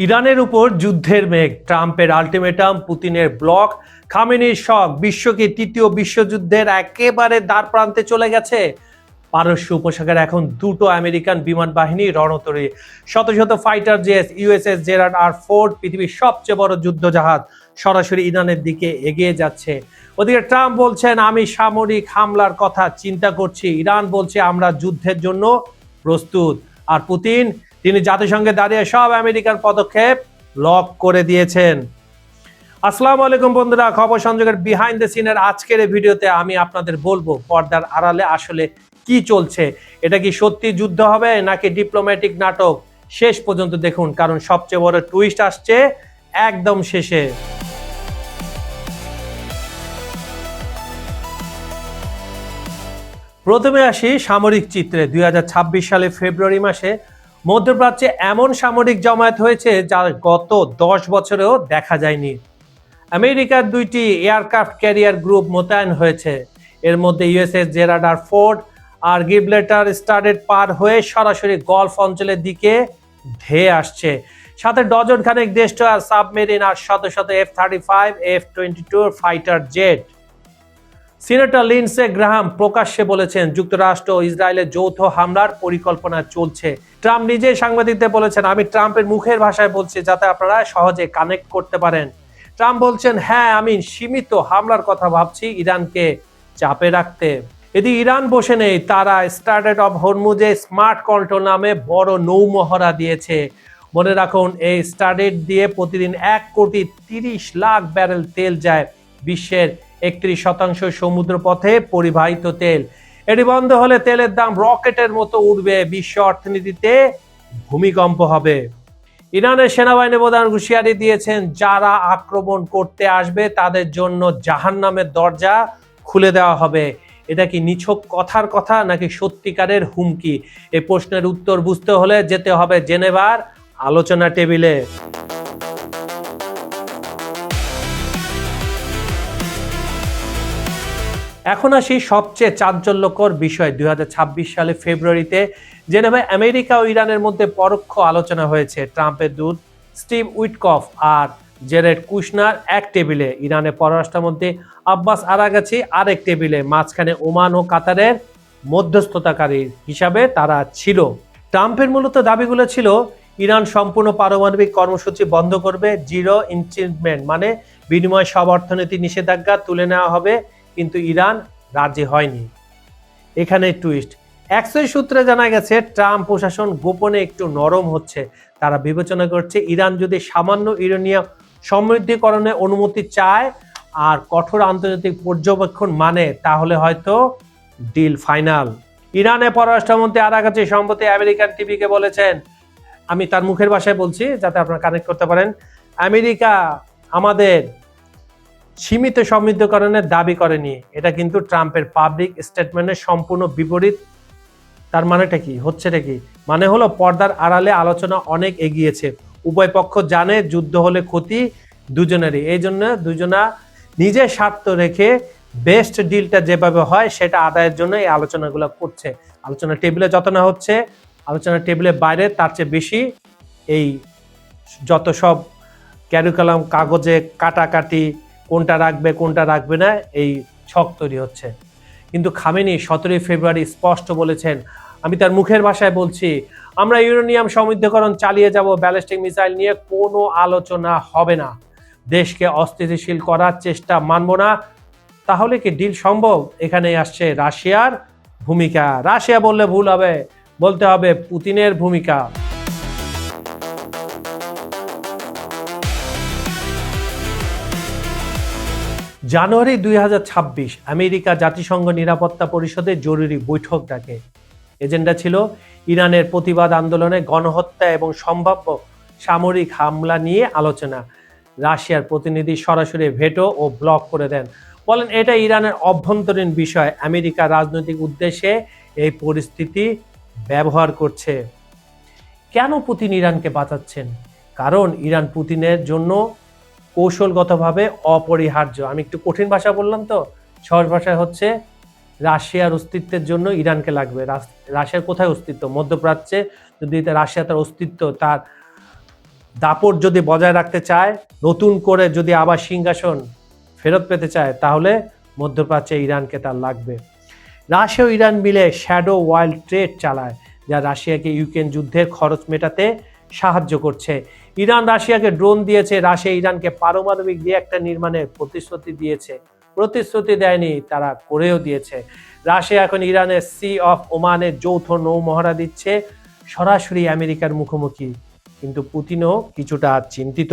ইরানের উপর যুদ্ধের মেঘ, ট্রাম্পের আল্টিমেটাম, পুতিনের ব্লক, খামেনির শক, বিশ্বকে তৃতীয় বিশ্বযুদ্ধের একেবারে দ্বার প্রান্তে চলে গেছে। পারস্য উপসাগরে এখন দুটো আমেরিকান বিমান বাহিনী রণতরী, শত শত ফাইটার জেট, ইউএসএস জেরার্ড আর 4, পৃথিবীর সবচেয়ে বড় যুদ্ধ জাহাজ সরাসরি ইরানের দিকে এগিয়ে যাচ্ছে। ওদিকে ট্রাম্প বলছেন, আমি সামরিক হামলার কথা চিন্তা করছি। ইরান বলছে, আমরা যুদ্ধের জন্য প্রস্তুত। আর পুতিন, তিনি জাতিসংঘে দাঁড়িয়ে সব আমেরিকান পদক্ষেপ লক করে দিয়েছেন। আসসালামু আলাইকুম বন্ধুরা, খবর সংযোগের বিহাইন্ড দ্য সিনের আজকের এই ভিডিওতে আমি আপনাদের বলবো পর্দার আড়ালে আসলে কি চলছে। এটা কি সত্যি যুদ্ধ হবে নাকি ডিপ্লোম্যাটিক নাটক? শেষ পর্যন্ত দেখুন, কারণ সবচেয়ে বড় টুইস্ট আসছে একদম শেষে। প্রথমে আসি সামরিক চিত্রে। 2026 সালে ফেব্রুয়ারি মাসে মধ্যপ্রাচ্যে এমন সামরিক জমায়েত হয়েছে যা গত 10 বছরেও দেখা যায়নি। আমেরিকার 2টি এয়ারক্রাফট ক্যারিয়ার গ্রুপ মোতায়েন হয়েছে। এর মধ্যে ইউএসএস জেরার্ড আর 4 আর গিব্রাল্টার স্ট্রেট পার হয়ে সরাসরি গলফ অঞ্চলের দিকে ধেয়ে আসছে। সাথে ডজন খানেক ডেস্ট্রয়ার, সাবমেরিন আর শত শত F-35, F-22 fighter jet. Senator Lindsey Graham প্রকাশ্যে বলেছেন, যুক্তরাষ্ট্র ও ইসরায়েলের যৌথ হামলার পরিকল্পনা চলছে। ট্রাম্প নিজেই সাংবাদিকদের বলেছেন, আমি ট্রাম্পের মুখের ভাষায় বলছি যাতে আপনারা সহজে কানেক্ট করতে পারেন। ট্রাম্প বলছেন, হ্যাঁ, আমি সীমিত হামলার কথা ভাবছি ইরানকে চাপে রাখতে। এদিকে ইরান বসে নেই, তারা স্ট্রেট অফ হরমুজে স্মার্ট কন্ট্রোল নামে বড় নৌমহড়া দিয়েছে। মনে রাখুন, এই স্ট্রেট দিয়ে প্রতিদিন 1,30,00,000 ব্যারেল তেল যায়। বিশ্বের 31% সমুদ্রপথে পরিবাহিত তেল। এটি বন্ধ হলে তেলের দাম রকেটের মতো উঠবে, বিশ্ব অর্থনীতিতে ভূমিকম্প হবে। ইরানের সেনাবাহিনী প্রধান হুঁশিয়ারি দিয়েছেন, যারা আক্রমণ করতে আসবে তাদের জন্য জাহান্নামের দরজা খুলে দেওয়া হবে। এটা কি নিছক কথার কথা নাকি সত্যিকারের হুমকি? এই প্রশ্নের উত্তর বুঝতে হলে যেতে হবে জেনেভার আলোচনা টেবিলে। এখন আসি সবচেয়ে চাঞ্চল্যকর বিষয়। 2026 সালে ফেব্রুয়ারিতে জেনেভায় আমেরিকা ও ইরানের মধ্যে পরোক্ষ আলোচনা হয়েছে। ট্রাম্পের দূত স্টিভ উইটকফ আর জেরেড কুশনার এক টেবিলে, ইরানের পররাষ্ট্রমন্ত্রী আব্বাস আরাগাচি আরেক টেবিলে, মাঝখানে ওমান ও কাতারের মধ্যস্থতাকারী হিসাবে তারা ছিল। ট্রাম্পের মূলত দাবিগুলো ছিল, ইরান সম্পূর্ণ পারমাণবিক কর্মসূচি বন্ধ করবে, জিরো ইনভেস্টমেন্ট মানে বিনিময় সব অর্থনৈতিক নিষেধাজ্ঞা তুলে নেওয়া হবে, কিন্তু ইরান রাজি হয়নি। এখানে টুইস্ট। এক্সের সূত্রে জানা গেছে, ট্রাম্প প্রশাসন গোপনে একটু নরম হচ্ছে। তারা বিবেচনা করছে, ইরান যদি সামান্য ইউরেনিয়াম সমৃদ্ধিকরণের অনুমতি চায় আর কঠোর আন্তর্জাতিক পর্যবেক্ষণ মানে, তাহলে হয়তো ডিল ফাইনাল। ইরানের পররাষ্ট্রমন্ত্রী আরাগাচি সম্প্রতি আমেরিকান টিভিকে বলেছেন, আমি তার মুখের ভাষায় বলছি যাতে আপনারা কানেক্ট করতে পারেন, আমেরিকা আমাদের সীমিত সমৃদ্ধকরণের দাবি করেনি। এটা কিন্তু ট্রাম্পের পাবলিক স্টেটমেন্টের সম্পূর্ণ বিপরীত। তার মানেটা কি? হচ্ছেটা কি? মানে হলো, পর্দার আড়ালে আলোচনা অনেক এগিয়েছে। উভয় পক্ষ জানে যুদ্ধ হলে ক্ষতি দুজনেরই। এই জন্য দুজনা নিজের স্বার্থ রেখে বেস্ট ডিলটা যেভাবে হয় সেটা আদায়ের জন্য এই আলোচনাগুলো করছে। আলোচনা টেবিলে যত না হচ্ছে, আলোচনা টেবিলের বাইরে তার চেয়ে বেশি এই যত সব ক্যারিকুলাম কাগজে কাটাকাটি, কোনটা রাখবে কোনটা রাখবে না, এই ছক তৈরি হচ্ছে। কিন্তু খামেনি 17 ফেব্রুয়ারি স্পষ্ট বলেছেন, আমি তার মুখের ভাষায় বলছি, আমরা ইউরেনিয়াম সমৃদ্ধকরণ চালিয়ে যাব, ব্যালিস্টিক মিসাইল নিয়ে কোনো আলোচনা হবে না, দেশকে অস্থিতিশীল করার চেষ্টা মানব না। তাহলে কি ডিল সম্ভব? এখানে আসছে রাশিয়ার ভূমিকা। রাশিয়া বললে ভুল হবে, বলতে হবে পুতিনের ভূমিকা। জানুয়ারি 2026 আমেরিকা জাতিসংঘ নিরাপত্তা পরিষদে জরুরি বৈঠক ডাকে। এজেন্ডা ছিল ইরানের প্রতিবাদ আন্দোলনে গণহত্যা এবং সম্ভাব্য সামরিক হামলা নিয়ে আলোচনা। রাশিয়ার প্রতিনিধি সরাসরি ভেটো ও ব্লক করে দেন, বলেন এটা ইরানের অভ্যন্তরীণ বিষয়, আমেরিকা রাজনৈতিক উদ্দেশ্যে এই পরিস্থিতি ব্যবহার করছে। কেন পুতিন ইরানকে বাঁচাচ্ছেন? কারণ ইরান পুতিনের জন্য কৌশলগতভাবে অপরিহার্য। আমি একটু কঠিন ভাষা বললাম তো, সহজ ভাষায় হচ্ছে, রাশিয়ার অস্তিত্বের জন্য ইরানকে লাগবে। রাশিয়ার কোথায় অস্তিত্ব? মধ্যপ্রাচ্যে। যদি রাশিয়া তার অস্তিত্ব, তার দাপট যদি বজায় রাখতে চায়, নতুন করে যদি আবার সিংহাসন ফেরত পেতে চায়, তাহলে মধ্যপ্রাচ্যে ইরানকে তার লাগবে। রাশিয়া ও ইরান মিলে শ্যাডো ওয়াইল্ড ট্রেড চালায়, যা রাশিয়াকে ইউক্রেন যুদ্ধের খরচ মেটাতে সাহায্য করছে। ইরান রাশিয়াকে ড্রোন দিয়েছে, রাশিয়া ইরানকে পারমাণবিক রিঅ্যাক্টর নির্মাণের প্রতিশ্রুতি দিয়েছে। প্রতিশ্রুতি দেয়নি, তারা করেও দিয়েছে। রাশিয়া এখন ইরানের সি অফ ওমানের যৌথ নৌ মহড়া দিচ্ছে, সরাসরি আমেরিকার মুখোমুখি। কিন্তু পুতিনও কিছুটা চিন্তিত।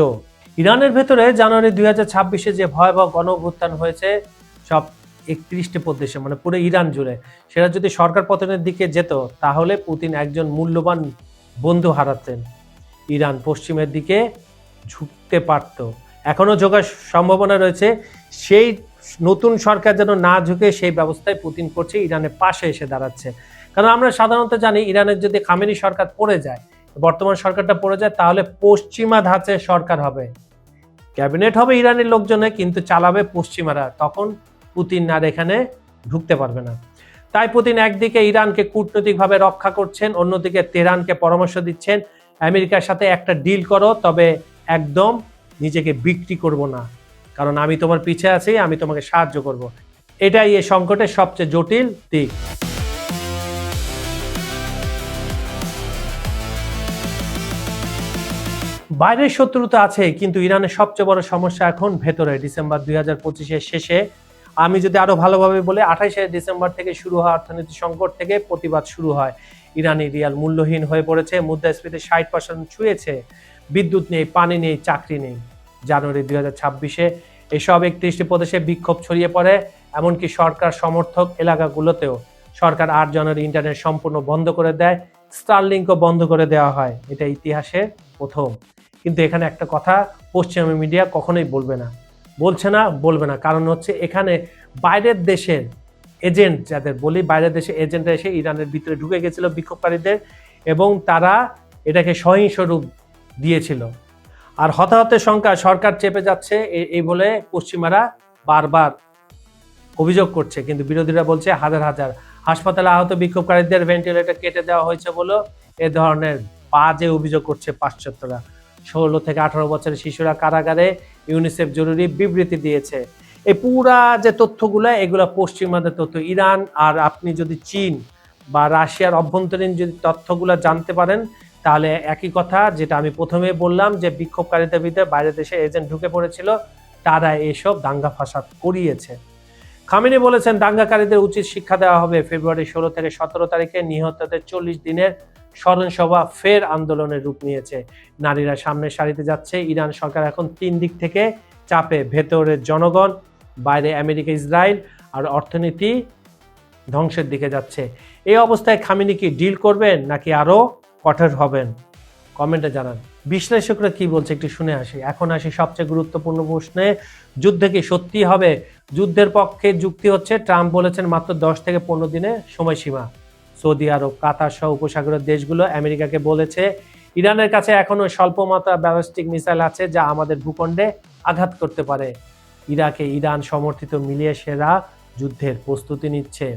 ইরানের ভেতরে জানুয়ারি 2026-এ যে ভয়াবহ গণঅভ্যুত্থান হয়েছে সব 31টি প্রদেশে, মানে পুরো ইরান জুড়ে, সেটা যদি সরকার পতনের দিকে যেত, তাহলে পুতিন একজন মূল্যবান বন্ধু হারাতেন। ইরান পশ্চিমের দিকে ঝুঁকতে পারত। এখনো ঝোঁকার সম্ভাবনা রয়েছে। সেই নতুন সরকার যেন না ঝুঁকে সেই ব্যবস্থায় পুতিন করছে, ইরানের পাশে এসে দাঁড়াচ্ছে। কারণ আমরা সাধারণত জানি, ইরানের যদি খামেনি সরকার পড়ে যায়, বর্তমান সরকারটা পড়ে যায়, তাহলে পশ্চিমা ধাঁচের সরকার হবে, ক্যাবিনেট হবে ইরানের লোকজনে, কিন্তু চালাবে পশ্চিমারা। তখন পুতিন আর এখানে ঢুকতে পারবে না। তাই পুতিন একদিকে ইরানকে কূটনৈতিকভাবে রক্ষা করছেন, অন্যদিকে তেহরানকে পরামর্শ দিচ্ছেন আমেরিকার সাথে একটা ডিল করো, তবে একদম নিজেকে বিক্রি করব না, কারণ আমি তোমার পিছে আছি, আমি তোমাকে সাহায্য করব। এটাই এই সংকটের সবচেয়ে জটিল দিক। বাইরের শত্রুতা আছে, কিন্তু ইরানের সবচেয়ে বড় সমস্যা এখন ভেতরে। ডিসেম্বর 2025-এর শেষে, আমি যদি আরো ভালোভাবে বলি, 28শে ডিসেম্বর থেকে শুরু হওয়া অর্থনৈতিক সংকট থেকে প্রতিবাদ শুরু হয়। ইরানি রিয়াল মূল্যহীন হয়ে পড়েছে, মুদ্রাস্ফীতি 60% ছুঁয়েছে, বিদ্যুৎ নেই, পানি নেই, চাকরি নেই। জানুয়ারি 2026-এ এসব 31টি প্রদেশে বিক্ষোভ ছড়িয়ে পড়ে, এমনকি সরকার সমর্থক এলাকাগুলোতেও। সরকার 8 জানুয়ারি ইন্টারনেট সম্পূর্ণ বন্ধ করে দেয়, স্টারলিংকও বন্ধ করে দেওয়া হয়। এটা ইতিহাসে প্রথম। কিন্তু এখানে একটা কথা পশ্চিমা মিডিয়া কখনোই বলবে না, কারণ হচ্ছে এখানে বাইরের দেশের এজেন্ট, যাদের বলি বাইরের দেশের এজেন্টরা এসে ইরানের ভিতরে ঢুকে গেছিল বিক্ষোভকারীদের, এবং তারা এটাকে সহিংস রূপ দিয়েছিল। আর হতাহতের সংখ্যা সরকার চেপে যাচ্ছে এই বলে পশ্চিমারা বারবার অভিযোগ করছে, কিন্তু বিরোধীরা বলছে হাজার হাজার। হাসপাতালে আহত বিক্ষোভকারীদের ভেন্টিলেটর কেটে দেওয়া হয়েছে বলে এ ধরনের বাজে অভিযোগ করছে পাশ্চাত্যরা। 16 থেকে 18 বছরের শিশুরা কারাগারে, ইউনিসেফ জরুরি বিবৃতি দিয়েছে। এই পুরা যে তথ্যগুলো, এগুলো পশ্চিমাদের তথ্য। ইরান আর আপনি যদি চীন বা রাশিয়ার অভ্যন্তরীণ যদি তথ্যগুলো জানতে পারেন, তাহলে একই কথা যেটা আমি প্রথমে বললাম, যে বিক্ষোভকারীদের ভিতরে বাইরের দেশে এজেন্ট ঢুকে পড়েছিল, তারা এসব দাঙ্গা ফাসাদ করিয়েছে। খামেনি বলেছেন দাঙ্গাকারীদের উচিত শিক্ষা দেওয়া হবে। ফেব্রুয়ারি 16 থেকে 17 তারিখে নিহতদের 40 দিনের স্মরণসভা ফের আন্দোলনের রূপ নিয়েছে। নারীরা সামনের সারিতে যাচ্ছে। ইরান সরকার এখন 3 দিক থেকে চাপে, ভেতরের জনগণ, বাইরে আমেরিকা, ইসরায়েল, আর অর্থনীতি ধ্বংসের দিকে যাচ্ছে। এই অবস্থায় খামেনি কি ডিল করবেন নাকি আরো কঠোর হবেন? কমেন্টে জানান। বিশ্লেষকরা কি বলছে একটু শুনে আসি। এখন আসি সবচেয়ে গুরুত্বপূর্ণ প্রশ্নে, যুদ্ধে কি সত্যি হবে? যুদ্ধের পক্ষে যুক্তি হচ্ছে, ট্রাম্প বলেছেন মাত্র 10 থেকে 15 দিনের সময়সীমা। সৌদি আরব, কাতার সহ উপসাগরের দেশগুলো আমেরিকাকে বলেছে ইরানের কাছে এখনো স্বল্পমাত্রা ব্যালিস্টিক মিসাইল আছে, যা আমাদের ভূখণ্ডে আঘাত করতে পারে। ইরাকে ইরান সমর্থিত মিলিশিয়ারা যুদ্ধের প্রস্তুতি নিচ্ছে।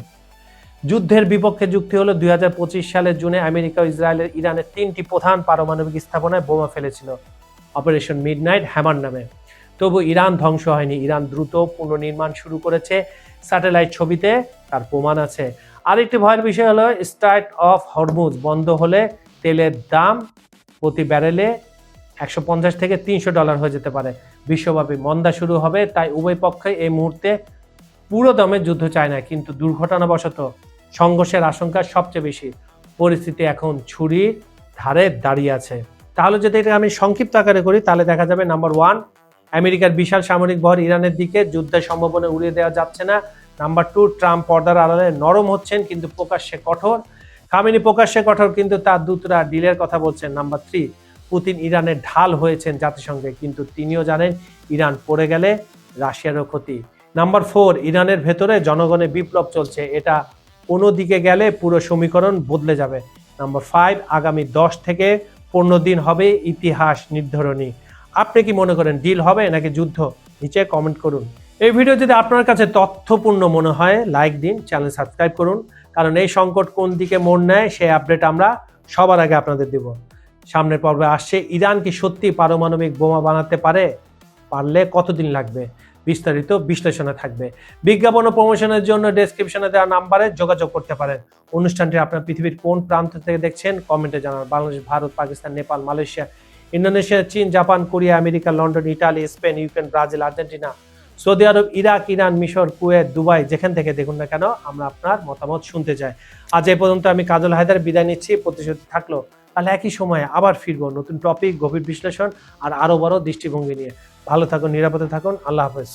যুদ্ধের বিপক্ষে যুক্তি হলো 2025 সালের জুনে আমেরিকা ও ইসরায়েলের ইরানের 3টি প্রধান পারমাণবিক স্থাপনায় বোমা ফেলেছিল, অপারেশন মিডনাইট হ্যামার নামে। তবু ইরান ধ্বংস হয়নি। ইরান দ্রুত পুনর্নির্মাণ শুরু করেছে, স্যাটেলাইট ছবিতে তার প্রমাণ আছে। আরেকটি ভয়ের বিষয় হলো, স্ট্রাইট অফ হরমুজ বন্ধ হলে তেলের দাম প্রতি ব্যারেলে $150 থেকে $300 হয়ে যেতে পারে। বিশ্বব্যাপী মন্দা শুরু হবে। তাই উভয় পক্ষই এই মুহূর্তে পুরো দমে যুদ্ধ চায় না, কিন্তু দুর্ঘটনাবশত সংঘর্ষের আশঙ্কা সবচেয়ে বেশি। পরিস্থিতি এখন ছুরির ধারে দাঁড়িয়ে আছে। তাহলে যদি এটা আমি সংক্ষিপ্ত আকারে করি, তাহলে দেখা যাবে নাম্বার 1, আমেরিকার বিশাল সামরিক বহর ইরানের দিকে, যুদ্ধের সম্ভাবনা উড়িয়ে দেওয়া যাচ্ছে না। নাম্বার 2, ট্রাম্প পর্দার আড়ালে নরম হচ্ছেন, কিন্তু প্রকাশ্যে কঠোর। খামেনি প্রকাশ্যে কঠোর, কিন্তু তার দূতরা ডিলের কথা বলছেন। নাম্বার 3, পুতিন ইরানের ঢাল হয়েছেন জাতিসংঘে, কিন্তু তিনিও জানেন ইরান পড়ে গেলে রাশিয়ারও ক্ষতি। নাম্বার 4, ইরানের ভেতরে জনগণের বিপ্লব চলছে, এটা কোনো দিকে গেলে পুরো সমীকরণ বদলে যাবে। নাম্বার 5, আগামী 10 থেকে 15 দিন হবে ইতিহাস নির্ধারণী। আপনি কি মনে করেন ডিল হবে নাকি যুদ্ধ? নিচে কমেন্ট করুন। এই ভিডিও যদি আপনার কাছে তথ্যপূর্ণ মনে হয়, লাইক দিন, চ্যানেল সাবস্ক্রাইব করুন, কারণ এই সংকট কোন দিকে মোড় নেয় সেই আপডেট আমরা সবার আগে আপনাদের দেব। সামনের পর্বে আসছে, ইরান কি সত্যি পারমাণবিক বোমা বানাতে পারে? পারলে কতদিন লাগবে? বিস্তারিত বিশ্লেষণে থাকবে। বিজ্ঞাপন ও প্রমোশনের জন্য ডেসক্রিপশনে দেওয়া নাম্বারে যোগাযোগ করতে পারেন। অনুষ্ঠানটি আপনার পৃথিবীর কোন প্রান্ত থেকে দেখছেন কমেন্টে জানান। বাংলাদেশ, ভারত, পাকিস্তান, নেপাল, মালয়েশিয়া, ইন্দোনেশিয়া, চীন, Japan, Korea, America, London, Italy, Spain, Ukraine, Brazil, Argentina, সৌদি আরব, ইরাক, ইরান, মিশর, কুয়েত, দুবাই, যেখান থেকে দেখুন না কেন, আমরা আপনার মতামত শুনতে চাই। আজ এই পর্যন্ত। আমি কাজল হায়দার বিদায় নিচ্ছি। প্রতিশ্রুতি থাকলো তাহলে একই সময়ে আবার ফিরবো নতুন টপিক, গভীর বিশ্লেষণ আর আরো বড় দৃষ্টিভঙ্গি নিয়ে। ভালো থাকুন, নিরাপদে থাকুন। আল্লাহ হাফেজ।